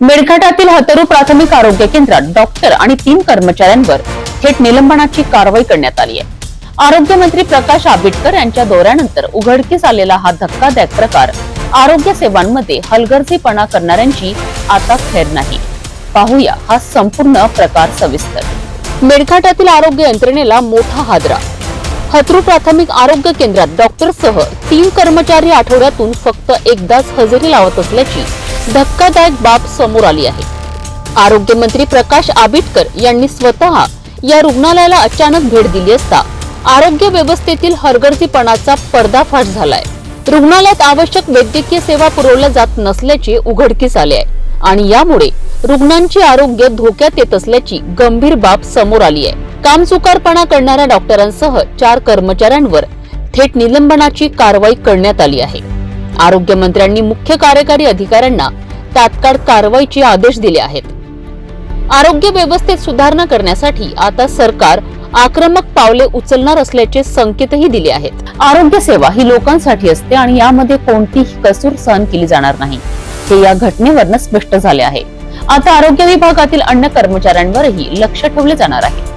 मेळघाटातील हतरू प्राथमिक आरोग्य केंद्रात डॉक्टर आणि 3 कर्मचाऱ्यांवर थेट निलंबनाची कारवाई करण्यात आली आहे। आरोग्य मंत्री प्रकाश आंबेडकर यांच्या दौऱ्यानंतर उघडकीस आलेला हा धक्कादायक प्रकार आरोग्य सेवांमध्ये हलगर्जीपणा करणाऱ्यांची आता खैर नाही। पाहूया हा संपूर्ण प्रकार सविस्तर। मेळघाटातील आरोग्य यंत्रणेला मोठा हादरा। हतरू प्राथमिक आरोग्य केंद्रात डॉक्टरसह 3 कर्मचारी आठवड्यातून फक्त एकदाच हजेरी लावत असल्याची धक्कादायक बाब समोर आली आहे। आरोग्य मंत्री प्रकाश आंबेडकर यांनी स्वतः या रुग्णालयाला अचानक भेट दिली असता आरोग्य व्यवस्थेतील हलगर्जीपणाचा पर्दाफाश झालाय। रुग्णालयात आवश्यक वैद्यकीय सेवा पुरवल्या जात नसल्याचे उघडकीस आले आहे आणि यामुळे रुग्णांचे आरोग्य धोक्यात येत असल्याची गंभीर बाब समोर आली आहे। कामचुकारपणा करणाऱ्या डॉक्टरांसह 4 कर्मचाऱ्यांवर थेट निलंबनाची कारवाई करण्यात आली आहे। आरोग्य मंत्र्यांनी मुख्य कार्यकारी अधिकाऱ्यांना तात्काळ कारवाईचे आदेश दिले आहेत। आरोग्य व्यवस्थेत सुधारणा करण्यासाठी आता सरकार आक्रमक पावले उचलणार असल्याचे संकेतही दिले आहेत। आरोग्य सेवा ही लोकांसाठी असते आणि यामध्ये कोणतीही कसूर सहन केली जाणार नाही, हे या घटनेवरून स्पष्ट झाले आहे। आता आरोग्य विभागातील अन्य कर्मचाऱ्यांवरही लक्ष ठेवले जाणार आहे।